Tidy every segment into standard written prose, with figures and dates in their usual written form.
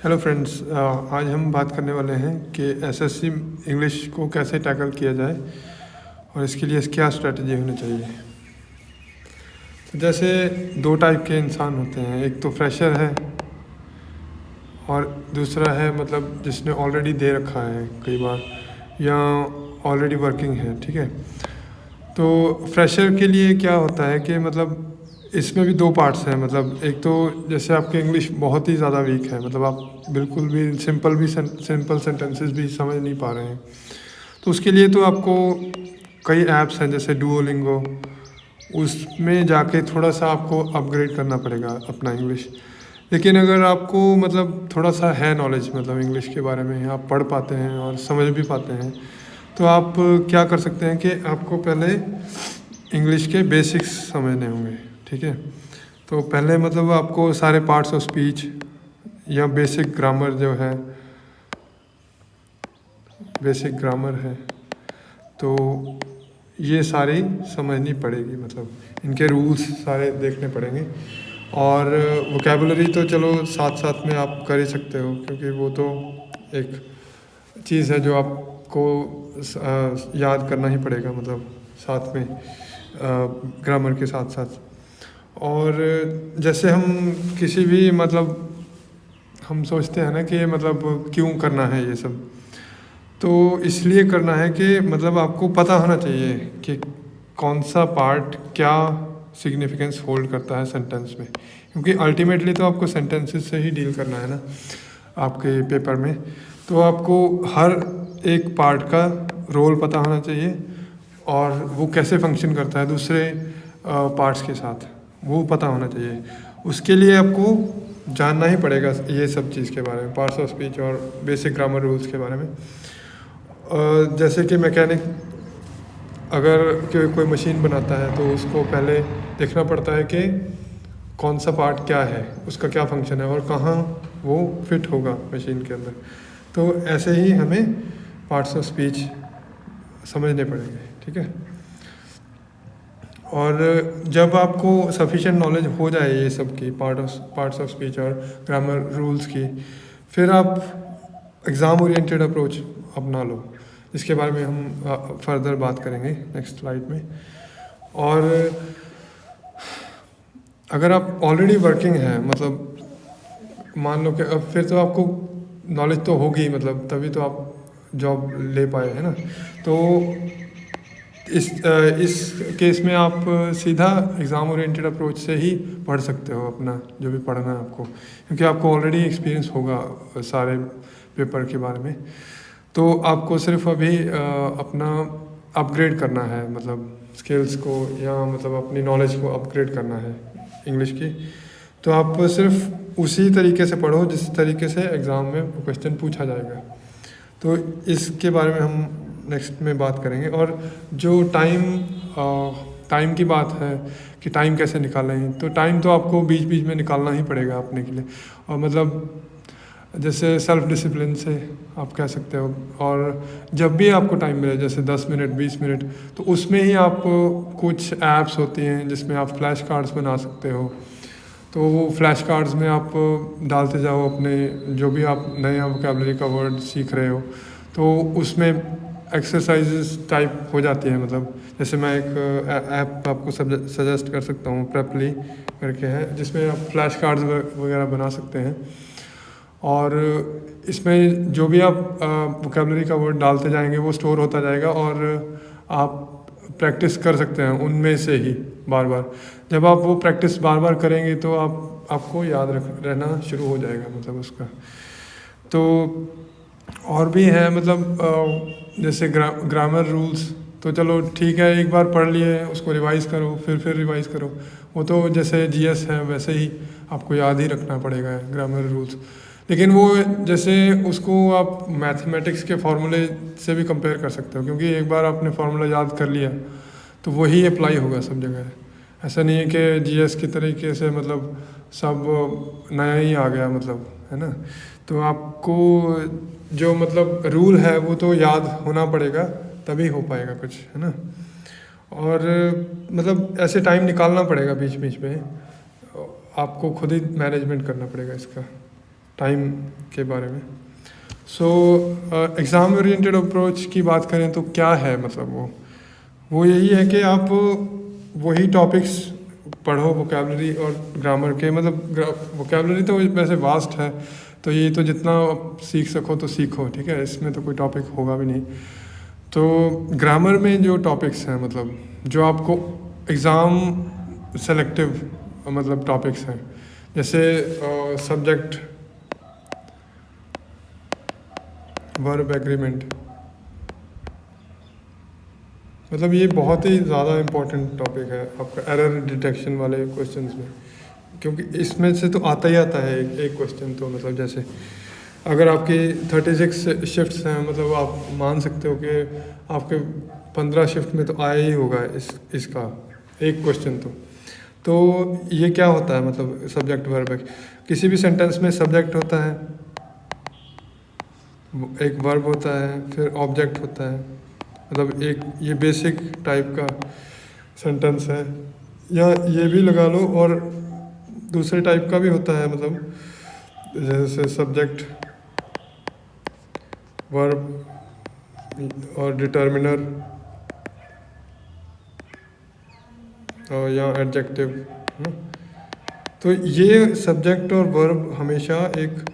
Hello friends, आज हम बात करने वाले हैं कि एसएससी इंग्लिश को कैसे टैकल किया जाए और इसके लिए क्या स्ट्रेटजी होनी चाहिए। तो जैसे दो टाइप के इंसान होते हैं, एक तो फ्रेशर है और दूसरा है मतलब जिसने ऑलरेडी दे रखा है कई बार या ऑलरेडी वर्किंग है। ठीक है, तो फ्रेशर के लिए क्या होता है कि मतलब इसमें भी दो पार्ट्स हैं। मतलब एक तो जैसे आपकी इंग्लिश बहुत ही ज़्यादा वीक है, मतलब आप बिल्कुल भी सिंपल सेंटेंसेस भी समझ नहीं पा रहे हैं, तो उसके लिए तो आपको कई ऐप्स हैं जैसे डुओलिंगो, उसमें जाके थोड़ा सा आपको अपग्रेड करना पड़ेगा अपना इंग्लिश। लेकिन अगर आपको मतलब थोड़ा सा है नॉलेज मतलब इंग्लिश के बारे में, आप पढ़ पाते हैं और समझ भी पाते हैं, तो आप क्या कर सकते हैं कि आपको पहले इंग्लिश के बेसिक्स समझने होंगे। ठीक है, तो पहले मतलब आपको सारे पार्ट्स ऑफ स्पीच या बेसिक ग्रामर है तो ये सारी समझनी पड़ेगी, मतलब इनके रूल्स सारे देखने पड़ेंगे। और वोकेबुलरी तो चलो साथ साथ में आप कर ही सकते हो, क्योंकि वो तो एक चीज़ है जो आपको याद करना ही पड़ेगा, मतलब साथ में ग्रामर के साथ साथ। और जैसे हम किसी भी मतलब हम सोचते हैं ना कि मतलब क्यों करना है ये सब, तो इसलिए करना है कि मतलब आपको पता होना चाहिए कि कौन सा पार्ट क्या सिग्निफिकेंस होल्ड करता है सेंटेंस में, क्योंकि अल्टीमेटली तो आपको सेंटेंसेस से ही डील करना है ना आपके पेपर में। तो आपको हर एक पार्ट का रोल पता होना चाहिए और वो कैसे फंक्शन करता है दूसरे पार्ट्स के साथ, वो पता होना चाहिए। उसके लिए आपको जानना ही पड़ेगा ये सब चीज़ के बारे में, पार्ट्स ऑफ स्पीच और बेसिक ग्रामर रूल्स के बारे में। जैसे कि मैकेनिक अगर कोई मशीन बनाता है तो उसको पहले देखना पड़ता है कि कौन सा पार्ट क्या है, उसका क्या फंक्शन है और कहाँ वो फिट होगा मशीन के अंदर। तो ऐसे ही हमें पार्ट्स ऑफ स्पीच समझने पड़ेंगे। ठीक है, और जब आपको सफिशिएंट नॉलेज हो जाए ये सब की पार्ट्स ऑफ स्पीच और ग्रामर रूल्स की, फिर आप एग्ज़ाम ओरिएंटेड अप्रोच अपना लो, इसके बारे में हम फर्दर बात करेंगे नेक्स्ट स्लाइड में। और अगर आप ऑलरेडी वर्किंग हैं, मतलब मान लो कि अब फिर तो आपको नॉलेज तो होगी, मतलब तभी तो आप जॉब ले पाए, है ना। तो इस केस में आप सीधा एग्ज़ाम ओरिएंटेड अप्रोच से ही पढ़ सकते हो अपना जो भी पढ़ना है आपको, क्योंकि आपको ऑलरेडी एक्सपीरियंस होगा सारे पेपर के बारे में। तो आपको सिर्फ अभी अपना अपग्रेड करना है, मतलब स्किल्स को या मतलब अपनी नॉलेज को अपग्रेड करना है इंग्लिश की। तो आप सिर्फ उसी तरीके से पढ़ो जिस तरीके से एग्ज़ाम में क्वेश्चन पूछा जाएगा। तो इसके बारे में हम नेक्स्ट में बात करेंगे। और जो टाइम की बात है कि टाइम कैसे निकालें, तो टाइम तो आपको बीच बीच में निकालना ही पड़ेगा अपने के लिए। और मतलब जैसे सेल्फ डिसिप्लिन से आप कह सकते हो, और जब भी आपको टाइम मिले जैसे 10 मिनट 20 मिनट, तो उसमें ही आप कुछ ऐप्स होती हैं जिसमें आप फ्लैश कार्ड्स बना सकते हो। तो वो फ्लैश कार्ड्स में आप डालते जाओ अपने जो भी आप नया वोकेबलरी का वर्ड सीख रहे हो, तो उसमें एक्सरसाइजेस टाइप हो जाती है। मतलब जैसे मैं एक ऐप आपको सजेस्ट कर सकता हूँ, प्रेपली करके है, जिसमें आप फ्लैश कार्ड्स वगैरह बना सकते हैं। और इसमें जो भी आप वोकेबलरी का वर्ड डालते जाएंगे वो स्टोर होता जाएगा और आप प्रैक्टिस कर सकते हैं उनमें से ही बार बार। जब आप वो प्रैक्टिस बार बार करेंगे तो आपको याद रहना शुरू हो जाएगा, मतलब उसका। तो और भी है, मतलब जैसे ग्रामर रूल्स, तो चलो ठीक है, एक बार पढ़ लिए उसको रिवाइज़ करो, फिर रिवाइज़ करो। वो तो जैसे जीएस है वैसे ही आपको याद ही रखना पड़ेगा ग्रामर रूल्स। लेकिन वो जैसे उसको आप मैथमेटिक्स के फार्मूले से भी कंपेयर कर सकते हो, क्योंकि एक बार आपने फार्मूला याद कर लिया तो वही अप्लाई होगा सब जगह। ऐसा नहीं है कि जीएस की तरीके से मतलब सब नया ही आ गया, मतलब, है ना। तो आपको जो मतलब रूल है वो तो याद होना पड़ेगा, तभी हो पाएगा कुछ, है ना। और मतलब ऐसे टाइम निकालना पड़ेगा बीच बीच में, आपको खुद ही मैनेजमेंट करना पड़ेगा इसका टाइम के बारे में। सो एग्ज़ाम ओरिएंटेड अप्रोच की बात करें तो क्या है, मतलब वो यही है कि आप वही टॉपिक्स पढ़ो वोकेबलरी और ग्रामर के, मतलब वोकेबलरी तो वैसे वास्ट है, तो ये तो जितना आप सीख सको तो सीखो, ठीक है, इसमें तो कोई टॉपिक होगा भी नहीं। तो ग्रामर में जो टॉपिक्स हैं, मतलब जो आपको एग्ज़ाम सेलेक्टिव मतलब टॉपिक्स हैं, जैसे सब्जेक्ट, वर्ब, एग्रीमेंट, मतलब ये बहुत ही ज़्यादा इम्पोर्टेंट टॉपिक है आपका एरर डिटेक्शन वाले क्वेश्चंस में, क्योंकि इसमें से तो आता ही आता है एक क्वेश्चन। तो मतलब जैसे अगर आपकी 36 शिफ्ट्स हैं, मतलब आप मान सकते हो कि आपके 15 शिफ्ट में तो आया ही होगा इसका एक क्वेश्चन। तो ये क्या होता है, मतलब सब्जेक्ट वर्ब है, किसी भी सेंटेंस में सब्जेक्ट होता है, एक वर्ब होता है, फिर ऑब्जेक्ट होता है, मतलब एक ये बेसिक टाइप का सेंटेंस है, या ये भी लगा लो, और दूसरे टाइप का भी होता है, मतलब जैसे सब्जेक्ट, वर्ब और डिटर्मिनर और या एडजेक्टिव। तो ये सब्जेक्ट और वर्ब हमेशा एक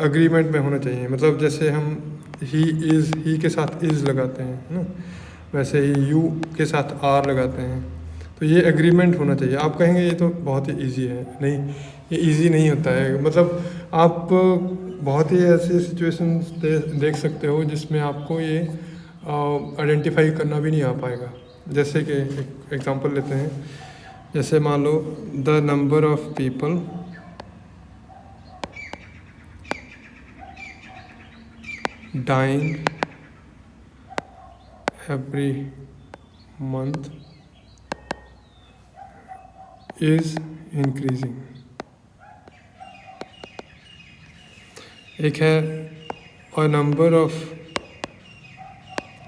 एग्रीमेंट में होना चाहिए, मतलब जैसे हम ही इज़, ही के साथ इज़ लगाते हैं ना, वैसे ही यू के साथ आर लगाते हैं, तो ये एग्रीमेंट होना चाहिए। आप कहेंगे ये तो बहुत ही इजी है, नहीं, ये इजी नहीं होता है, मतलब आप बहुत ही ऐसी सिचुएशंस देख सकते हो जिसमें आपको ये आइडेंटिफाई करना भी नहीं आ पाएगा। जैसे कि एक एग्जांपल लेते हैं, जैसे मान लो the number of people dying every month is increasing। एक है a number of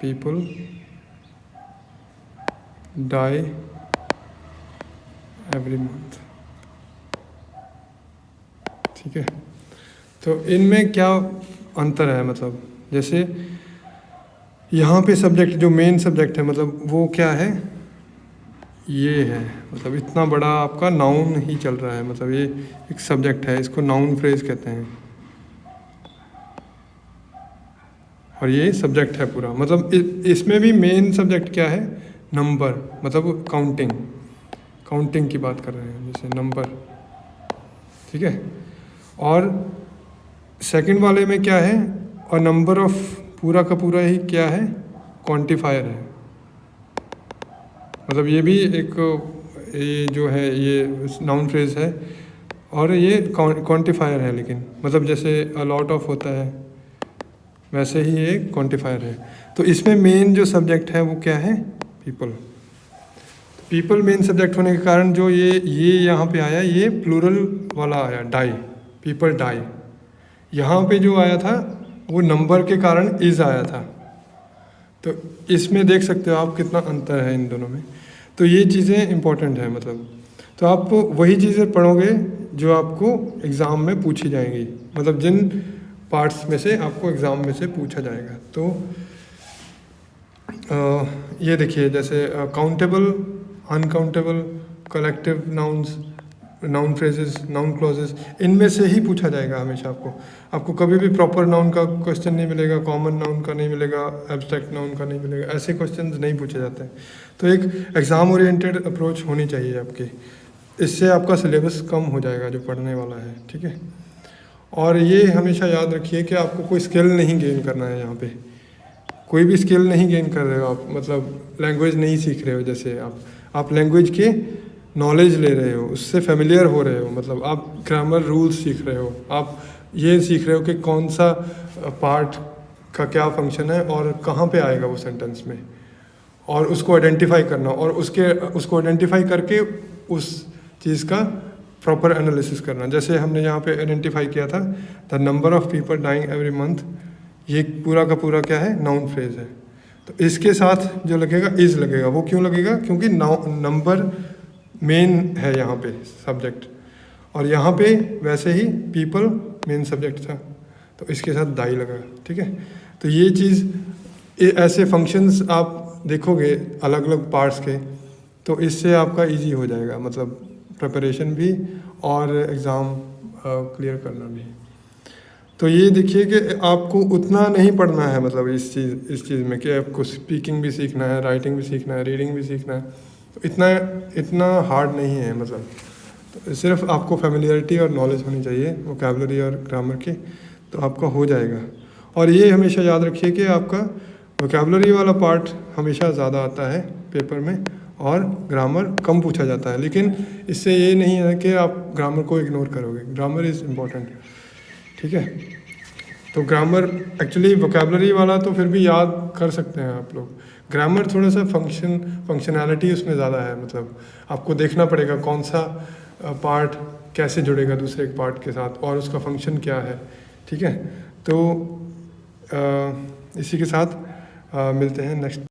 people die every month, ठीक है। तो इनमें क्या अंतर है, मतलब जैसे यहाँ पे सब्जेक्ट, जो मेन सब्जेक्ट है, मतलब वो क्या है, ये है, मतलब इतना बड़ा आपका नाउन ही चल रहा है, मतलब ये एक सब्जेक्ट है, इसको नाउन फ्रेज कहते हैं, और ये सब्जेक्ट है पूरा। मतलब इसमें भी मेन सब्जेक्ट क्या है, नंबर, मतलब काउंटिंग की बात कर रहे हैं, जैसे नंबर, ठीक है। और सेकंड वाले में क्या है, और नंबर ऑफ पूरा का पूरा ही क्या है, क्वांटिफायर है, मतलब ये भी एक, ये जो है ये नाउन फ्रेज है, और ये क्वांटिफायर है, लेकिन मतलब जैसे अ लॉट ऑफ होता है वैसे ही ये क्वांटिफायर है। तो इसमें मेन जो सब्जेक्ट है वो क्या है, पीपल मेन सब्जेक्ट होने के कारण जो ये यहाँ पे आया, ये प्लूरल वाला आया, डाई, पीपल डाई। यहाँ पे जो आया था वो नंबर के कारण इज़ आया था। तो इसमें देख सकते हो आप कितना अंतर है इन दोनों में। तो ये चीज़ें इम्पोर्टेंट है, मतलब तो आप वही चीज़ें पढ़ोगे जो आपको एग्ज़ाम में पूछी जाएंगी, मतलब जिन पार्ट्स में से आपको एग्ज़ाम में से पूछा जाएगा। तो ये देखिए, जैसे countable, uncountable, collective nouns, noun phrases, noun clauses, इनमें से ही पूछा जाएगा हमेशा। आपको कभी भी प्रॉपर नाउन का क्वेश्चन नहीं मिलेगा, कॉमन नाउन का नहीं मिलेगा, एब्स्ट्रैक्ट नाउन का नहीं मिलेगा, ऐसे क्वेश्चंस नहीं पूछे जाते हैं। तो एक एग्ज़ाम ओरिएंटेड अप्रोच होनी चाहिए आपकी, इससे आपका सिलेबस कम हो जाएगा जो पढ़ने वाला है, ठीक है। और ये हमेशा याद रखिए कि आपको कोई स्किल नहीं गेन करना है यहाँ पे, कोई भी स्किल नहीं गेन कर रहे हो आप, मतलब लैंग्वेज नहीं सीख रहे हो, जैसे आप लैंग्वेज के नॉलेज ले रहे हो, उससे फेमिलियर हो रहे हो, मतलब आप ग्रामर रूल्स सीख रहे हो, आप ये सीख रहे हो कि कौन सा पार्ट का क्या फंक्शन है और कहाँ पे आएगा वो सेंटेंस में, और उसको आइडेंटिफाई करना, और उसको आइडेंटिफाई करके उस चीज़ का प्रॉपर एनालिसिस करना। जैसे हमने यहाँ पे आइडेंटिफाई किया था the number of people dying every month, ये पूरा का पूरा क्या है, नाउन फ्रेज है। तो इसके साथ जो लगेगा इज़ लगेगा। वो क्यों लगेगा, क्योंकि नंबर मेन है यहाँ पे सब्जेक्ट, और यहाँ पे वैसे ही पीपल मेन सब्जेक्ट था, तो इसके साथ दाई लगा, ठीक है। तो ये चीज़ ऐसे फंक्शंस आप देखोगे अलग अलग पार्ट्स के, तो इससे आपका इजी हो जाएगा, मतलब प्रिपरेशन भी और एग्ज़ाम क्लियर करना भी। तो ये देखिए कि आपको उतना नहीं पढ़ना है, मतलब इस चीज़ में कि आपको स्पीकिंग भी सीखना है, राइटिंग भी सीखना है, रीडिंग भी सीखना है, तो इतना हार्ड नहीं है, मतलब तो सिर्फ आपको फेमिलियरिटी और नॉलेज होनी चाहिए वोकैबुलरी और ग्रामर की, तो आपका हो जाएगा। और ये हमेशा याद रखिए कि आपका वोकैबुलरी वाला पार्ट हमेशा ज़्यादा आता है पेपर में और ग्रामर कम पूछा जाता है, लेकिन इससे ये नहीं है कि आप ग्रामर को इग्नोर करोगे, ग्रामर इज़ इम्पॉर्टेंट, ठीक है। तो ग्रामर एक्चुअली वोकैबुलरी वाला तो फिर भी याद कर सकते हैं आप लोग, ग्रामर थोड़ा सा फंक्शनैलिटी उसमें ज़्यादा है, मतलब आपको देखना पड़ेगा कौन सा पार्ट कैसे जुड़ेगा दूसरे पार्ट के साथ और उसका फंक्शन क्या है, ठीक है। तो इसी के साथ मिलते हैं नेक्स्ट।